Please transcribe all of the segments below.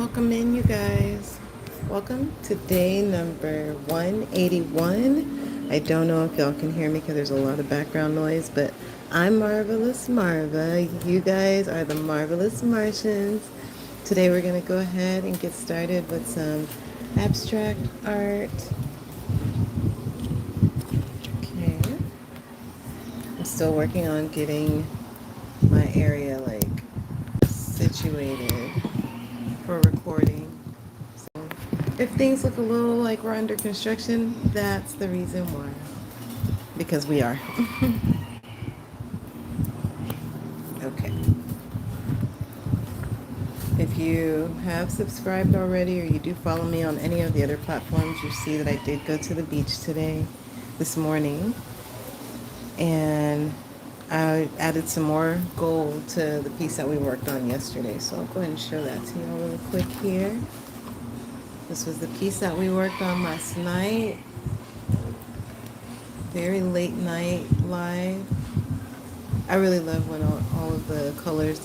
Welcome in, you guys. Welcome to day number 181. I don't know if y'all can hear me because there's a lot of background noise, but I'm Marvelous Marva. You guys are the Marvelous Martians. Today we're going to go ahead and get started with some abstract art. Okay. I'm still working on getting my area like situated for recording. So if things look a little like we're under construction, that's the reason why. Because we are. Okay. If you have subscribed already or you do follow me on any of the other platforms, you see that I did go to the beach today, this morning, and I added some more gold to the piece that we worked on yesterday. So I'll go ahead and show that to you all really quick here. This was the piece that we worked on last night. Very late night live. I really love when all of the colors,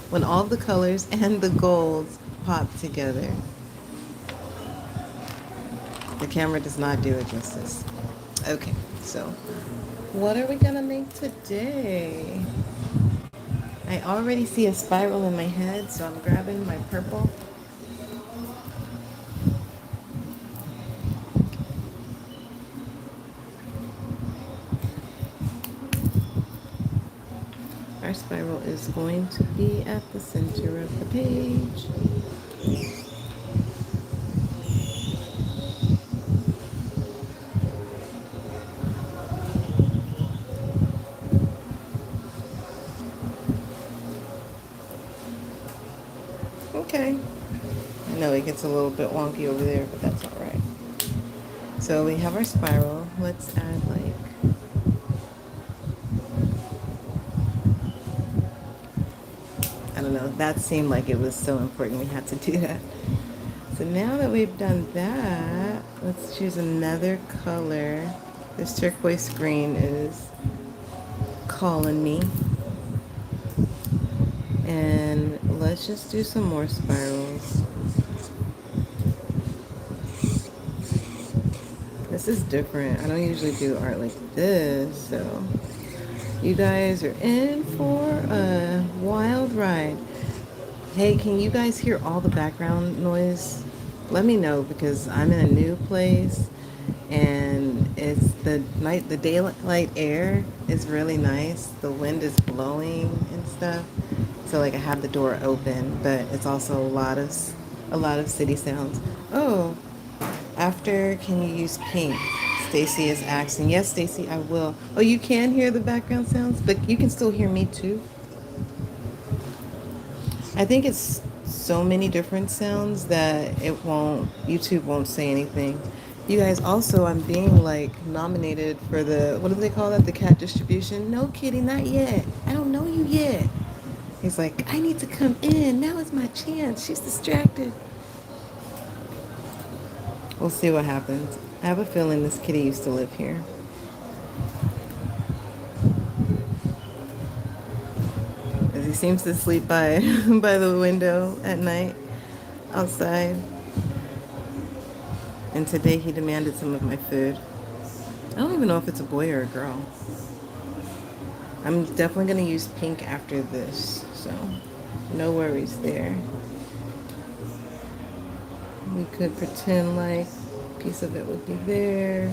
when all the colors and the golds pop together. The camera does not do it justice. Okay, so what are we gonna make today? I already see a spiral in my head, so I'm grabbing my purple. Our spiral is going to be at the center of the page. Okay. I know it gets a little bit wonky over there, but that's all right. So we have our spiral. Let's add like, I don't know, that seemed like it was so important we had to do that. So now that we've done that, let's choose another color. This turquoise green is calling me. And let's just do some more spirals. This is different. I don't usually do art like this, so you guys are in for a wild ride. Hey, can you guys hear all the background noise? Let me know because I'm in a new place and it's the daylight air is really nice. The wind is blowing and stuff. So like I have the door open, but it's also a lot of city sounds. Oh, after can you use pink? Stacy is asking. Yes, Stacy, I will. Oh, you can hear the background sounds, but you can still hear me too. I think it's so many different sounds that YouTube won't say anything. You guys, also, I'm being like nominated for what do they call that? The cat distribution? No, kitty, not yet. I don't know you yet. He's like, I need to come in. Now is my chance. She's distracted. We'll see what happens. I have a feeling this kitty used to live here. Because he seems to sleep by by the window at night outside. And today he demanded some of my food. I don't even know if it's a boy or a girl. I'm definitely going to use pink after this, so no worries there. We could pretend like a piece of it would be there,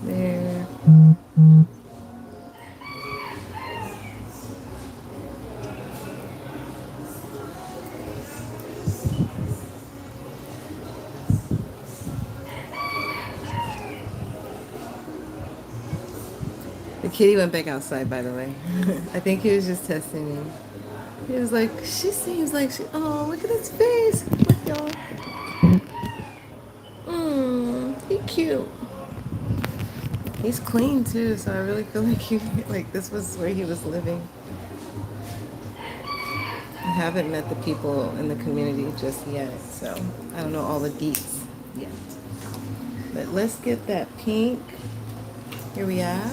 there. The kitty went back outside, by the way. I think he was just testing me. He was like, she seems like oh, look at his face. Look, y'all. He's cute. He's clean too, so I really feel like this was where he was living. I haven't met the people in the community just yet, so I don't know all the deets yet. But let's get that pink. Here we are.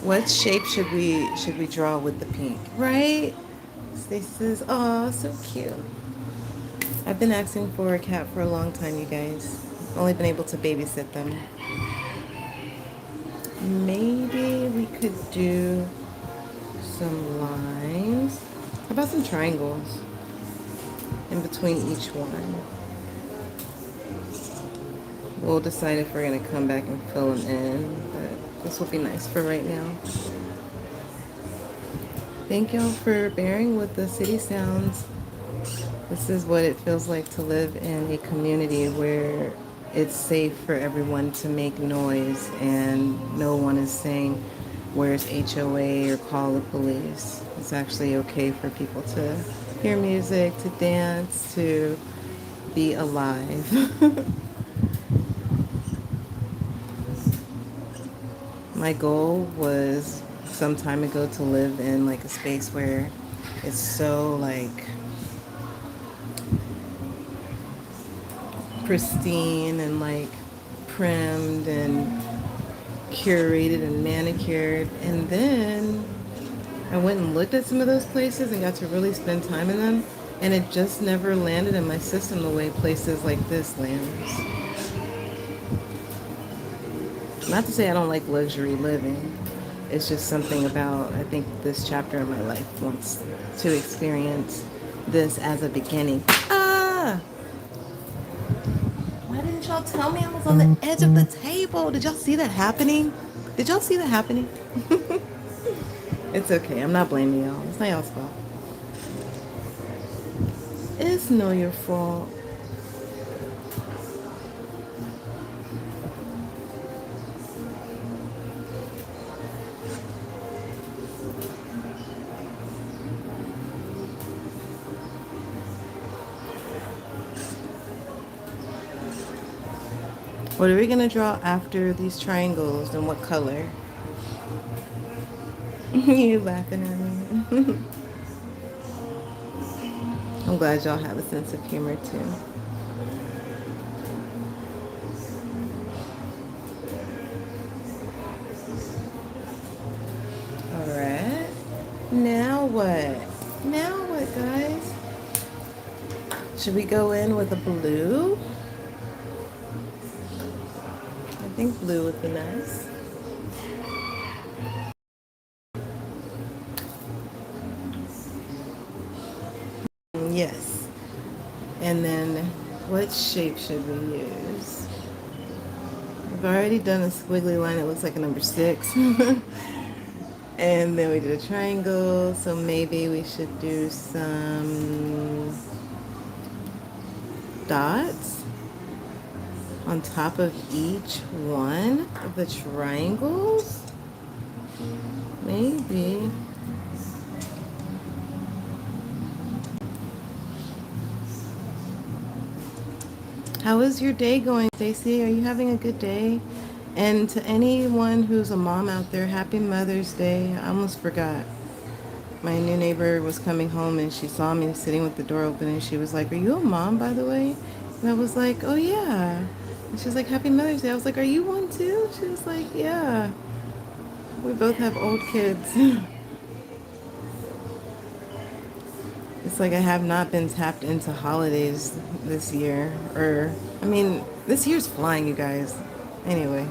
What shape should we draw with the pink? Right? Stacey says, oh, so cute. I've been asking for a cat for a long time, you guys. Only been able to babysit them. Maybe we could do some lines. How about some triangles in between each one? We'll decide if we're going to come back and fill them in, but this will be nice for right now. Thank y'all for bearing with the city sounds. This is what it feels like to live in a community where it's safe for everyone to make noise and no one is saying, where's HOA or call the police. It's actually okay for people to hear music, to dance, to be alive. My goal was some time ago to live in like a space where it's so like pristine and like primmed and curated and manicured. And then I went and looked at some of those places and got to really spend time in them, and it just never landed in my system the way places like this lands. Not to say I don't like luxury living. It's just something about, I think this chapter in my life wants to experience this as a beginning. Ah! Why didn't y'all tell me I was on the edge of the table? Did y'all see that happening? Did y'all see that happening? It's okay. I'm not blaming y'all. It's not y'all's fault. It's no your fault. What are we going to draw after these triangles and what color? You laughing at me. I'm glad y'all have a sense of humor too. Alright. Now what? Now what, guys? Should we go in with a blue? I think blue would be nice. Yes. And then what shape should we use? I've already done a squiggly line. It looks like a number 6. And then we did a triangle. So maybe we should do some dots on top of each one of the triangles. Maybe. How is your day going, Stacy? Are you having a good day? And to anyone who's a mom out there, happy Mother's Day. I almost forgot. My new neighbor was coming home and she saw me sitting with the door open and she was like, "Are you a mom, by the way?" And I was like, "Oh, yeah." And she was like, "Happy Mother's Day." I was like, "Are you one too?" She was like, "Yeah." We both have old kids. It's like I have not been tapped into holidays this year. This year's flying, you guys. Anyway,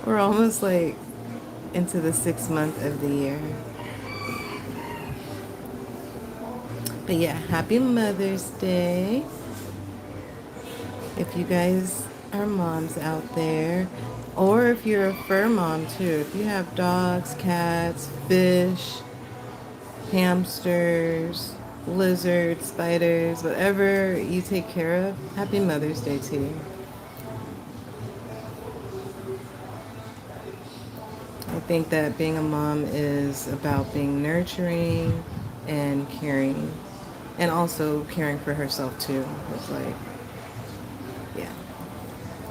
we're almost like into the 6th month of the year. But yeah, happy Mother's Day. If you guys are moms out there, or if you're a fur mom too, if you have dogs, cats, fish, hamsters, lizards, spiders, whatever you take care of, happy Mother's Day to you. I think that being a mom is about being nurturing and caring, and also caring for herself too. It's like, yeah,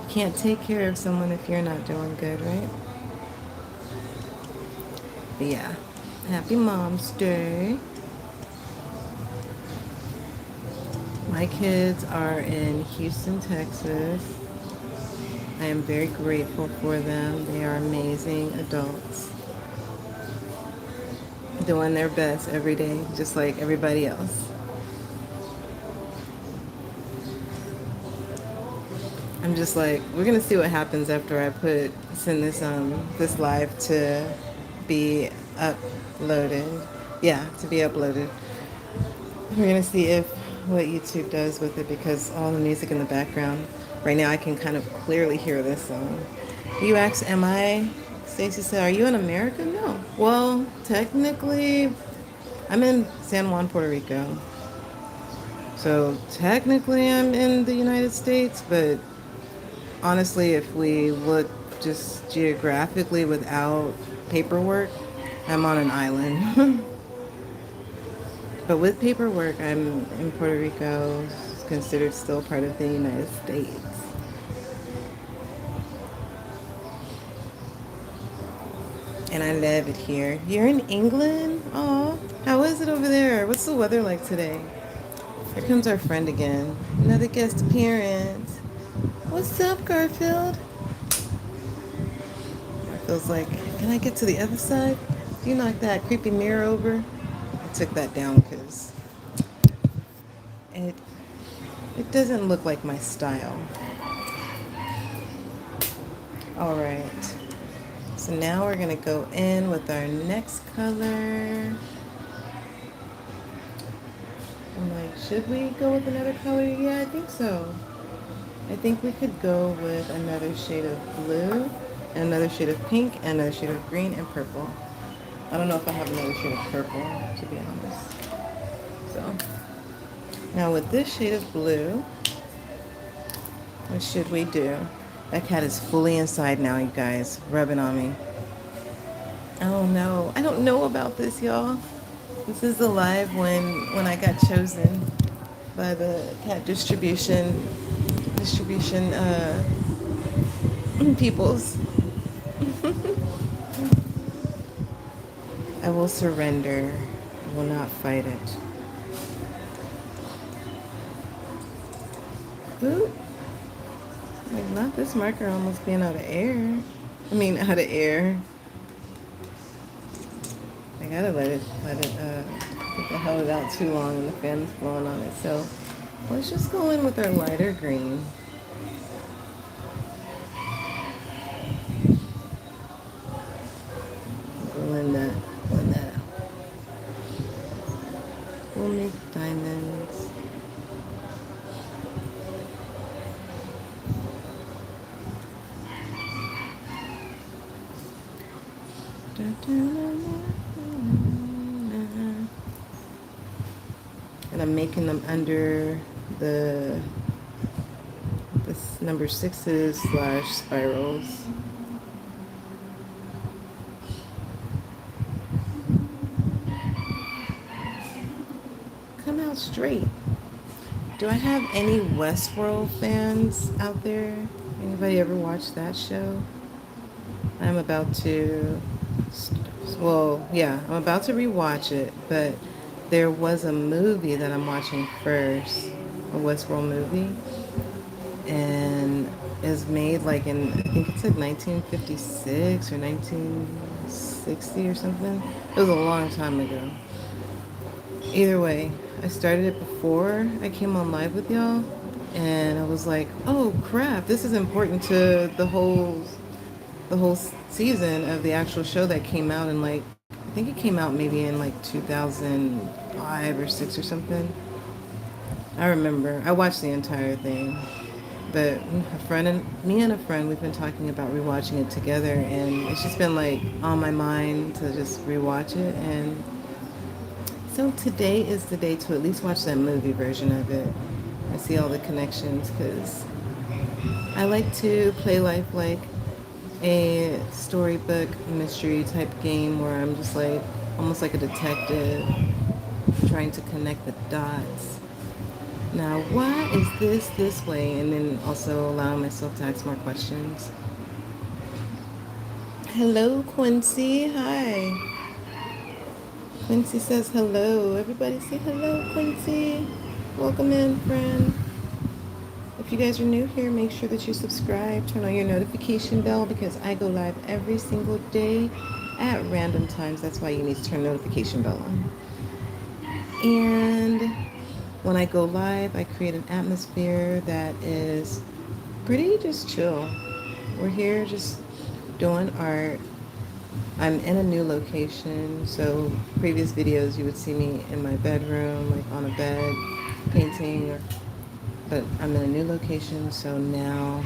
you can't take care of someone if you're not doing good, right? But yeah, happy Mom's Day. My kids are in Houston, Texas. I am very grateful for them. They are amazing adults, doing their best every day, just like everybody else. I'm just like, we're gonna see what happens after I send this live to be uploaded. Yeah, to be uploaded. We're gonna see if what YouTube does with it because all the music in the background right now I can kind of clearly hear this song. You asked, am I? Stacy said, are you in America? No. Well, technically, I'm in San Juan, Puerto Rico. So technically, I'm in the United States, but honestly, if we look just geographically without paperwork, I'm on an island. But with paperwork, I'm in Puerto Rico, it's considered still part of the United States. And I love it here. You're in England? Oh, how is it over there? What's the weather like today? Here comes our friend again. Another guest appearance. What's up, Garfield? Garfield's like, can I get to the other side? You knock that creepy mirror over. I took that down because it it doesn't look like my style. All right. So now we're gonna go in with our next color. I'm like, should we go with another color? Yeah, I think so. I think we could go with another shade of blue, and another shade of pink, and another shade of green and purple. I don't know if I have another shade of purple, to be honest. So now with this shade of blue, what should we do? That cat is fully inside now, you guys, rubbing on me. Oh no, I don't know about this, y'all. This is the live when I got chosen by the cat distribution peoples. I will surrender. I will not fight it. Boop. Like, not this marker almost being out of air. I mean, out of air. I gotta think I held it out too long and the fan's blowing on it. So let's just go in with our lighter green. Blend that out. We'll make diamonds. And I'm making them under this number 6s / spirals. Come out straight. Do I have any Westworld fans out there? Anybody ever watch that show? I'm about to, I'm about to rewatch it, but there was a movie that I'm watching first, a Westworld movie, and is made like in, I think it's like 1956 or 1960 or something. It was a long time ago. Either way, I started it before I came on live with y'all, and I was like, oh crap, this is important to the whole season of the actual show that came out in like, I think it came out maybe in like 2005 or 6 or something. I remember I watched the entire thing, but me and a friend, we've been talking about rewatching it together, and it's just been like on my mind to just rewatch it. And so today is the day to at least watch that movie version of it. I see all the connections because I like to play life like a storybook mystery type game where I'm just like almost like a detective trying to connect the dots. Now, why is this way? And then also allowing myself to ask more questions. Hello, Quincy. Hi. Quincy says hello. Everybody say hello, Quincy. Welcome in, friend. If you guys are new here, make sure that you subscribe, turn on your notification bell because I go live every single day at random times. That's why you need to turn the notification bell on. And when I go live, I create an atmosphere that is Pretty just chill. We're here just doing art. I'm in a new location, so previous videos you would see me in my bedroom, like on a bed, painting, but I'm in a new location, so now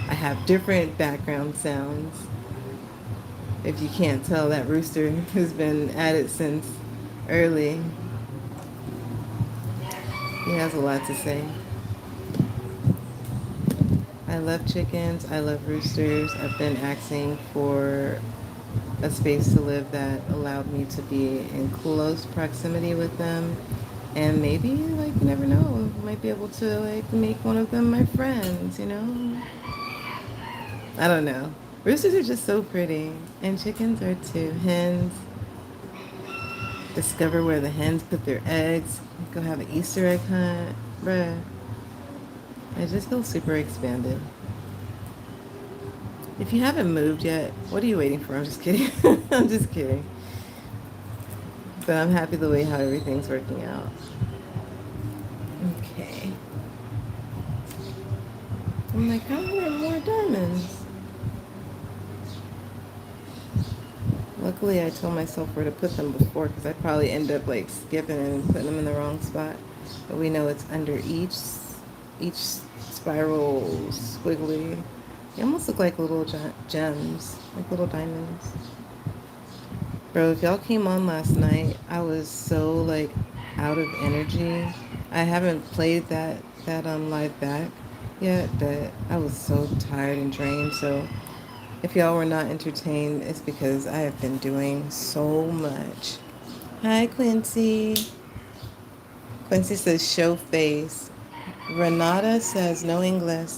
I have different background sounds. If you can't tell, that rooster has been at it since early. He has a lot to say. I love chickens. I love roosters. I've been asking for a space to live that allowed me to be in close proximity with them. And maybe, like, you never know, might be able to, like, make one of them my friends, you know? I don't know. Roosters are just so pretty. And chickens are too. Hens, discover where the hens put their eggs. Go have an Easter egg hunt. Bruh. I just feel super expanded. If you haven't moved yet, what are you waiting for? I'm just kidding. I'm just kidding. But I'm happy the way how everything's working out. Okay. I'm like, I want more diamonds. Luckily, I told myself where to put them before because I'd probably end up like skipping and putting them in the wrong spot. But we know it's under each spiral squiggly. They almost look like little gems, like little diamonds. Bro, if y'all came on last night, I was so like out of energy. I haven't played that live back yet, but I was so tired and drained. So if y'all were not entertained, it's because I have been doing so much. Hi, Quincy. Quincy says show face. Renata says no English.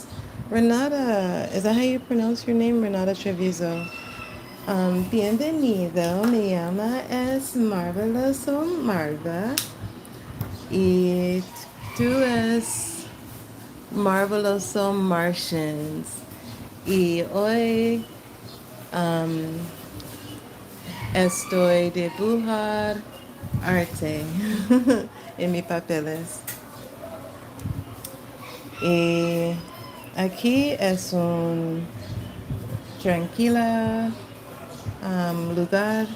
Renata, is that how you pronounce your name? Renata Treviso. Bienvenido, me llama es Marveloso Marva y tú es Marveloso Martians y hoy estoy dibujar arte en mis papeles y aquí es un tranquila lugar.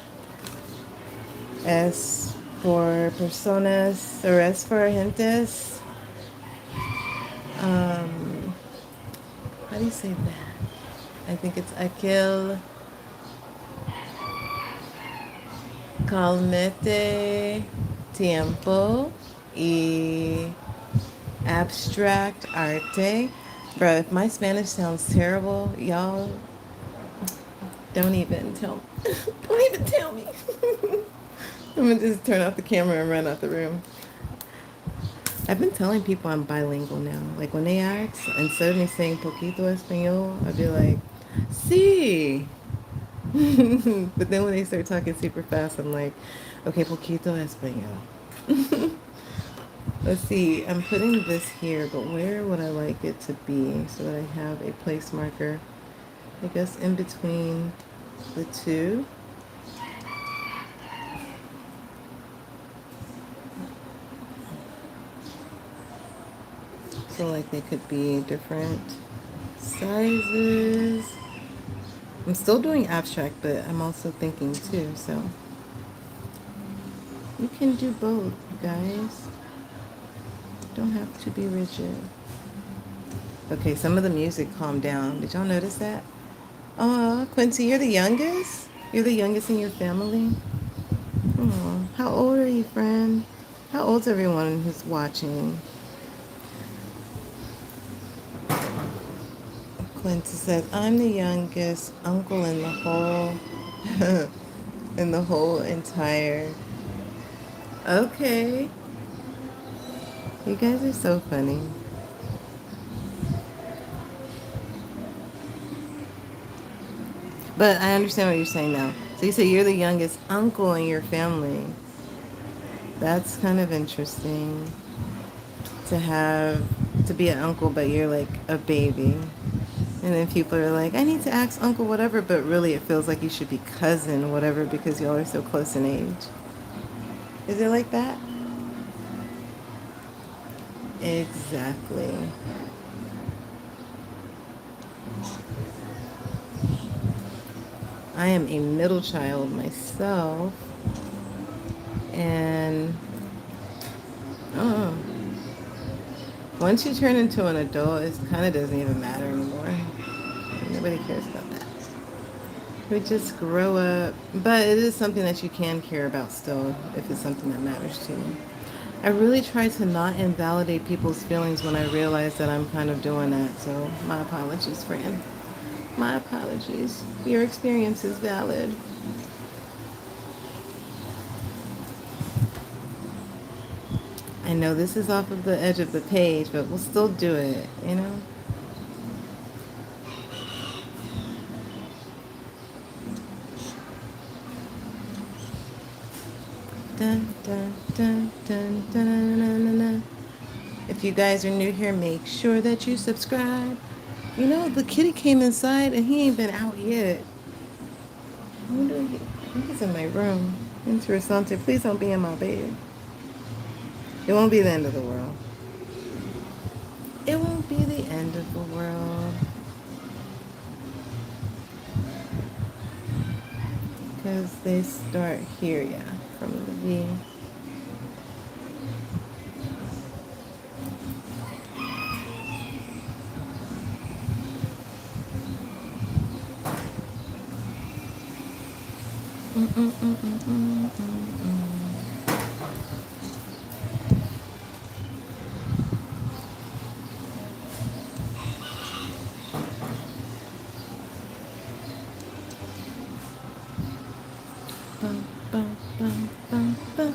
Es por personas, or es for gentes. How do you say that? I think it's aquel calmete tiempo y abstract arte. Bro, if my Spanish sounds terrible, y'all don't even tell me. Don't even tell me. I'm gonna just turn off the camera and run out the room. I've been telling people I'm bilingual now. Like when they ask, instead of me saying poquito español, I'd be like, sí. But then when they start talking super fast, I'm like, okay, poquito español. Let's see, I'm putting this here, but where would I like it to be so that I have a place marker? I guess in between the two. So like they could be different sizes. I'm still doing abstract, but I'm also thinking too, so you can do both, guys. Don't have to be rigid. Okay, some of the music calmed down. Did y'all notice that? Oh, Quincy, you're the youngest? You're the youngest in your family? Oh, how old are you, friend? How old's everyone who's watching? Quincy says, I'm the youngest uncle in the whole, in the whole entire. Okay. You guys are so funny. But I understand what you're saying now. So you say you're the youngest uncle in your family. That's kind of interesting to have, to be an uncle, but you're like a baby. And then people are like, I need to ask uncle whatever, but really it feels like you should be cousin whatever because y'all are so close in age. Is it like that? Exactly. I am a middle child myself, and uh, once you turn into an adult, it kind of doesn't even matter anymore. Nobody cares about that. We just grow up, but it is something that you can care about still if it's something that matters to you. I really try to not invalidate people's feelings when I realize that I'm kind of doing that. So my apologies, friend. My apologies. Your experience is valid. I know this is off of the edge of the page, but we'll still do it, you know? Dun, dun, dun, dun, dun, dun, dun, dun, dun. If you guys are new here, make sure that you subscribe. You know, the kitty came inside and he ain't been out yet. I wonder if I think he's in my room. Interessante. Please don't be in my bed. It won't be the end of the world. It won't be the end of the world. Because they start here, yeah, from the V. Bum, bum, bum, bum, bum.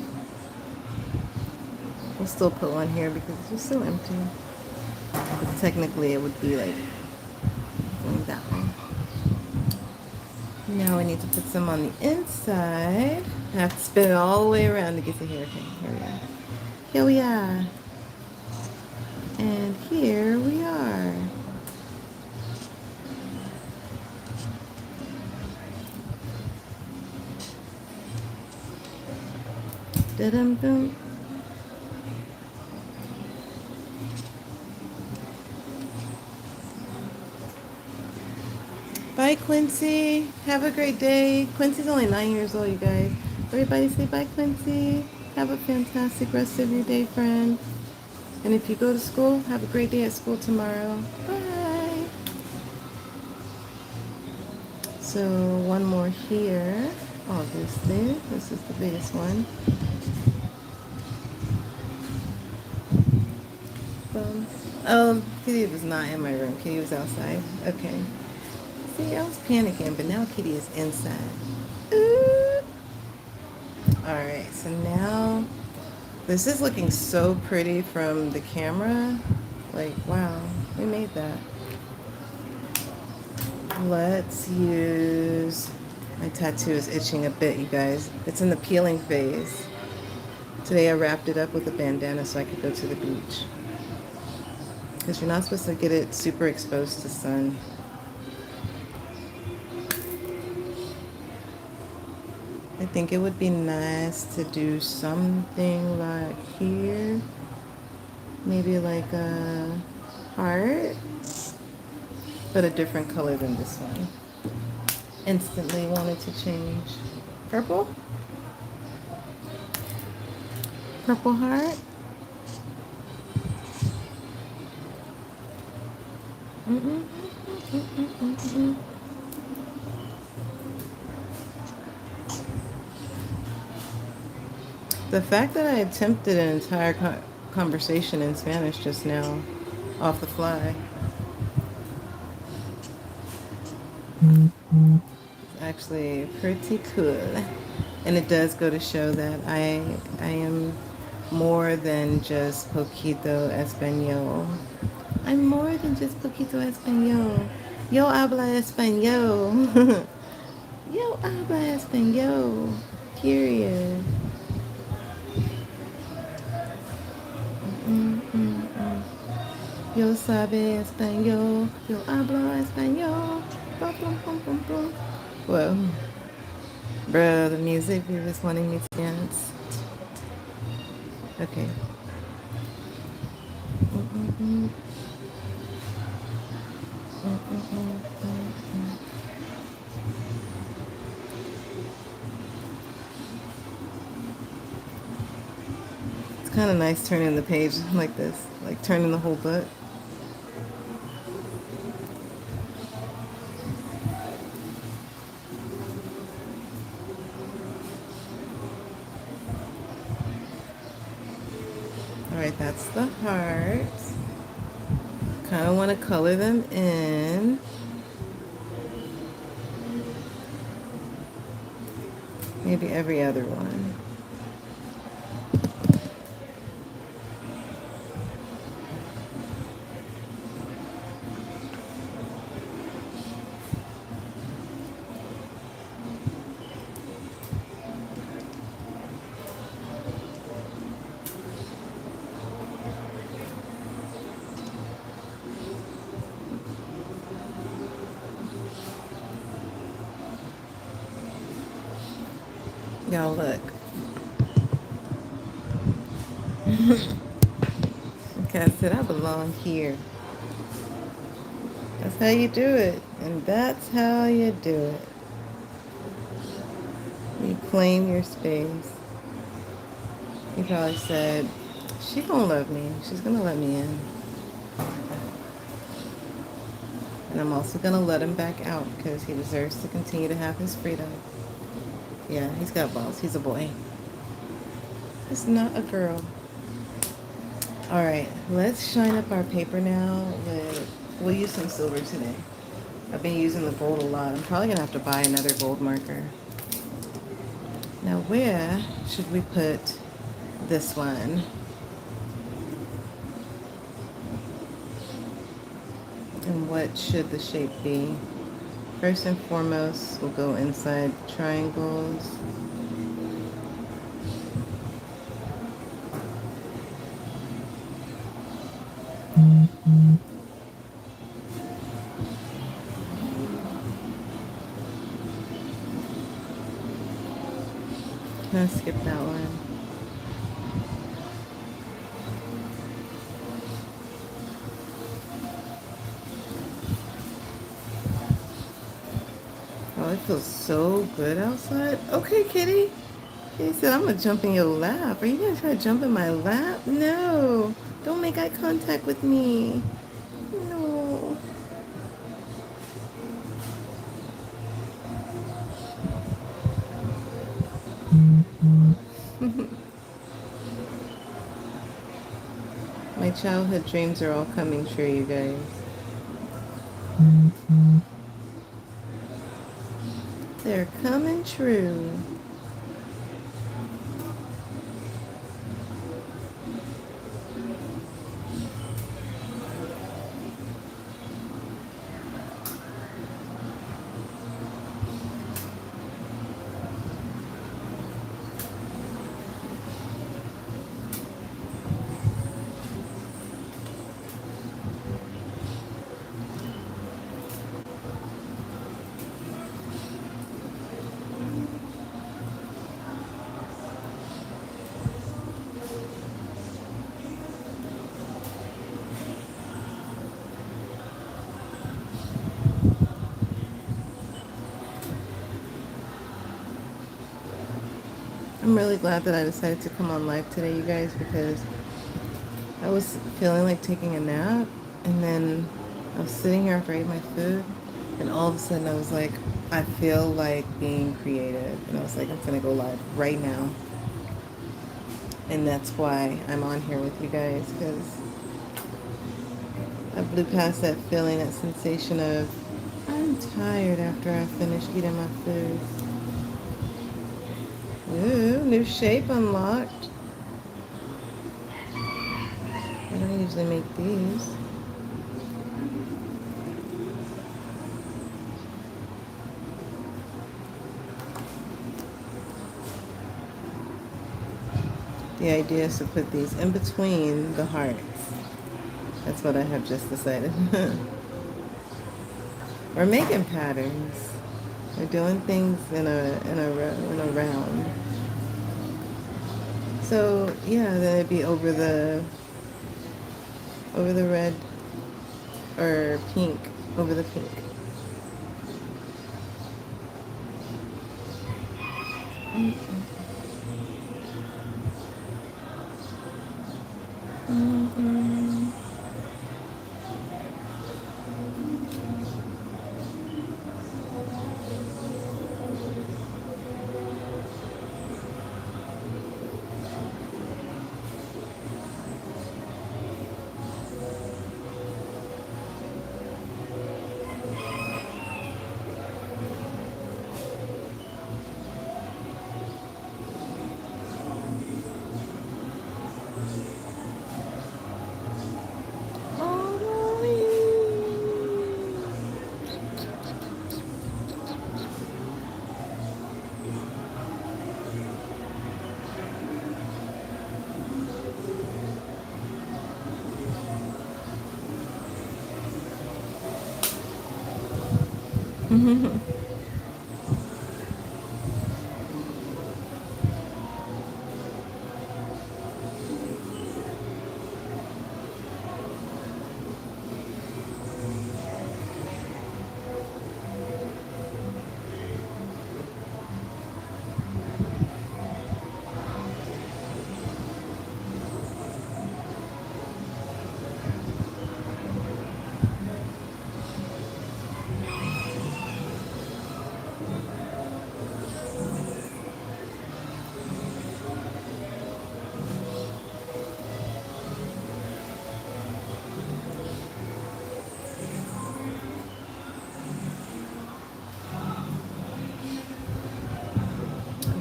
We'll still put one here because it's still empty. But technically, it would be like that one. Now I need to put some on the inside. I have to spin it all the way around to get to here. Okay, here we are. Here we are. And here we are. Da-dum-dum. Bye, Quincy. Have a great day. Quincy's only 9 years old, you guys. Everybody say bye, Quincy. Have a fantastic rest of your day, friend. And if you go to school, have a great day at school tomorrow. Bye. So one more here. Obviously, this is the biggest one. Kitty was not in my room. Kitty was outside. Okay. See, I was panicking, but now Kitty is inside. Ooh. All right, so now this is looking so pretty from the camera. Like, wow, we made that. Let's use, my tattoo is itching a bit, you guys. It's in the peeling phase. Today I wrapped it up with a bandana so I could go to the beach. Because you're not supposed to get it super exposed to sun. I think it would be nice to do something like here. Maybe like a heart, but a different color than this one. Instantly wanted to change. Purple? Purple heart? The fact that I attempted an entire conversation in Spanish just now, off the fly, is actually pretty cool. And it does go to show that I am more than just poquito español. I'm more than just poquito español. Yo habla español. Yo habla español. Period. Yo sabe español. Yo hablo español. Bum, bum, bum, bum, bum. Well, bro, the music, you're just wanting me to dance. Okay. kind of nice turning the page like this, like turning the whole book. All right, that's the hearts. Kind of want to color them in. Maybe every other one. Y'all look. Okay, I said I belong here. That's how you do it. And that's how you do it. You claim your space. He probably said, she gonna love me. She's gonna let me in. And I'm also gonna let him back out because he deserves to continue to have his freedom. Yeah, he's got balls. He's a boy. He's not a girl. All right, let's shine up our paper now we'll use some silver today. I've been using the gold a lot. I'm probably gonna have to buy another gold marker. Now where should we put this one? And what should the shape be? First and foremost, we'll go inside triangles. Can I skip that one? Oh, it feels so good outside. Okay, kitty. He said, I'm going to jump in your lap. Are you going to try to jump in my lap? No. Don't make eye contact with me. No. My childhood dreams are all coming true, you guys. They're coming true. I'm really glad that I decided to come on live today, you guys, because I was feeling like taking a nap, and then I was sitting here after I ate my food, and all of a sudden I was like, I feel like being creative, and I was like, I'm gonna go live right now, and that's why I'm on here with you guys, because I blew past that feeling, that sensation of I'm tired after I finished eating my food. Ooh, new shape unlocked. I don't usually make these. The idea is to put these in between the hearts. That's what I have just decided. We're making patterns. We're doing things in a round. So yeah, then it'd be over the red or pink, over the pink. Mm-mm.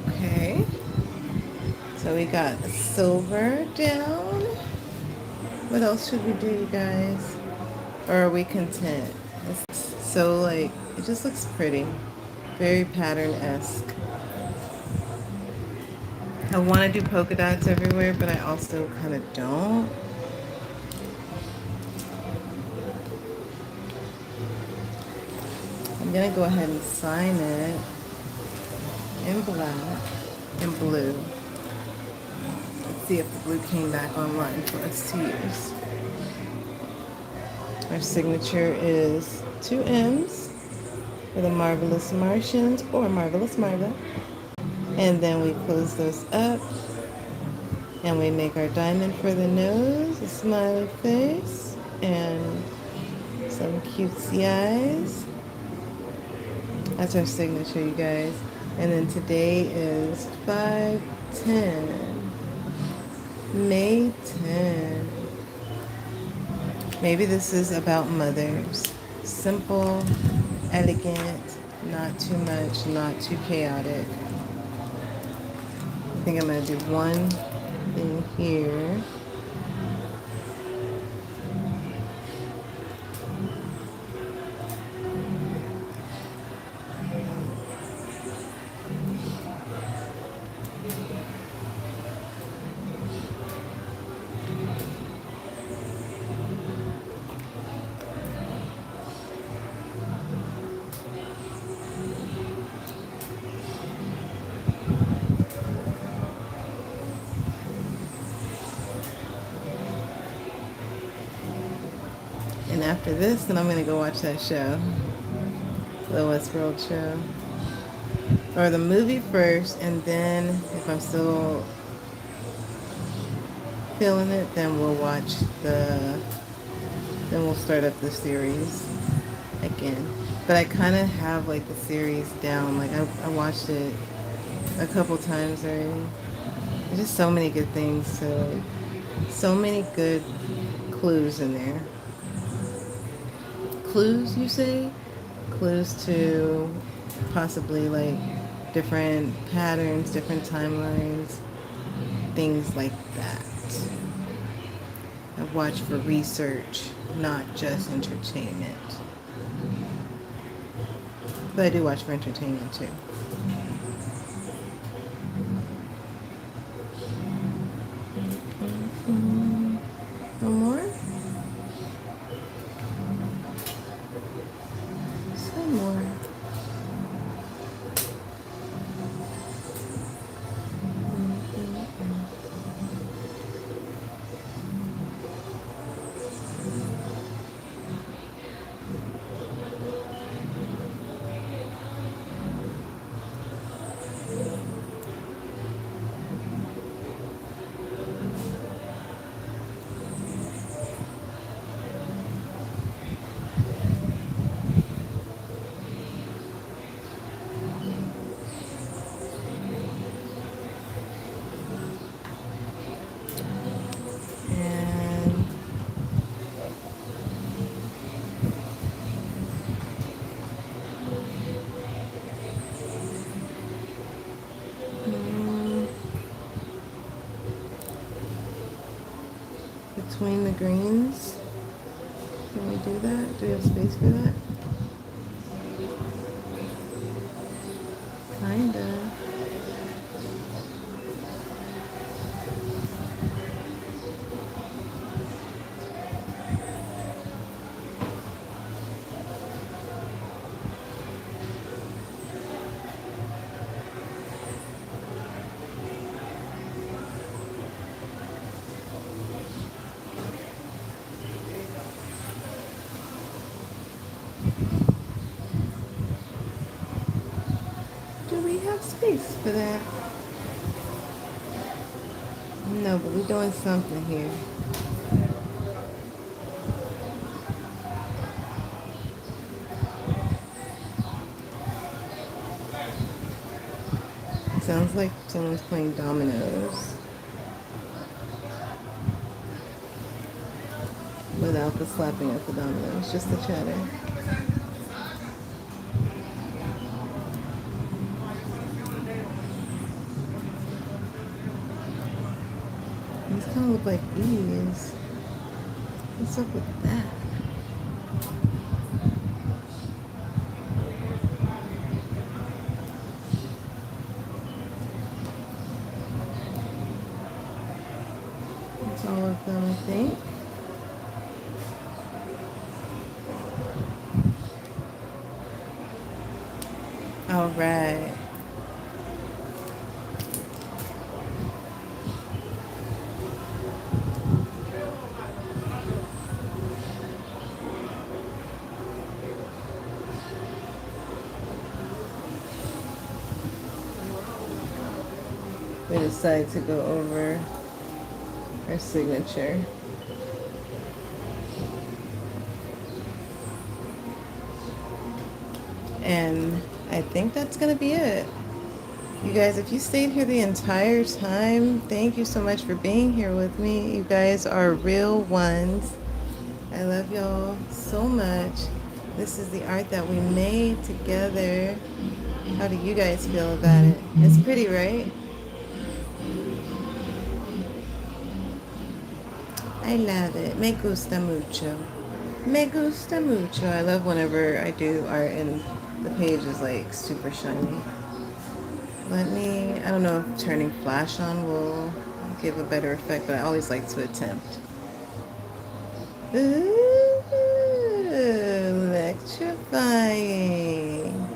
Okay. So we got silver down. What else should we do, you guys? Or are we content? It's so like, it just looks pretty. Very pattern-esque. I want to do polka dots everywhere, but I also kind of don't. I'm going to go ahead and sign it in black and blue. Let's see if the blue came back online for us to use. Our signature is 2 M's for the Marvelous Martians or Marvelous Marva. And then we close those up and we make our diamond for the nose, a smiley face, and some cutesy eyes. That's our signature, you guys. And then today is 5/10, May 10. Maybe this is about mothers. Simple, elegant, not too much, not too chaotic. I think I'm going to do one thing here. And after this, then I'm going to go watch that show, the Westworld show. Or the movie first, and then if I'm still feeling it, then we'll start up the series again. But I kind of have like the series down. Like I watched it a couple times already. There's just so many good things to it. So many good clues in there. Clues, you say? Clues to possibly like different patterns, different timelines, things like that. I watch for research, not just entertainment. But I do watch for entertainment too. No more? Some more. between the greens. Can we do that? Do we have space for that? Kinda. Do we have space for that? No, but we're doing something here. Sounds like someone's playing dominoes without the slapping of the dominoes, just the chatter. These kind of look like bees. What's up with that? That's all of them, I think. All right. We decided to go over our signature. And I think that's going to be it. You guys, if you stayed here the entire time, thank you so much for being here with me. You guys are real ones. I love y'all so much. This is the art that we made together. How do you guys feel about it? It's pretty, right? I love it. Me gusta mucho. Me gusta mucho. I love whenever I do art and the page is like super shiny. I don't know if turning flash on will give a better effect, but I always like to attempt. Ooh, electrifying.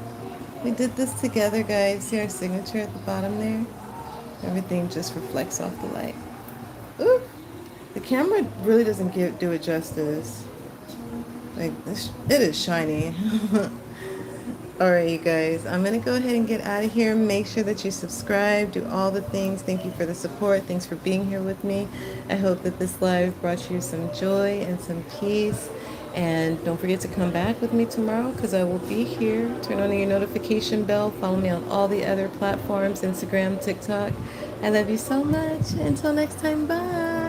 We did this together, guys. See our signature at the bottom there? Everything just reflects off the light. Ooh, the camera really doesn't do it justice. Like, it is shiny. Alright, you guys, I'm going to go ahead and get out of here. Make sure that you subscribe, do all the things. Thank you for the support. Thanks for being here with me. I hope that this live brought you some joy and some peace. And don't forget to come back with me tomorrow because I will be here. Turn on your notification bell. Follow me on all the other platforms, Instagram, TikTok. I love you so much. Until next time, bye.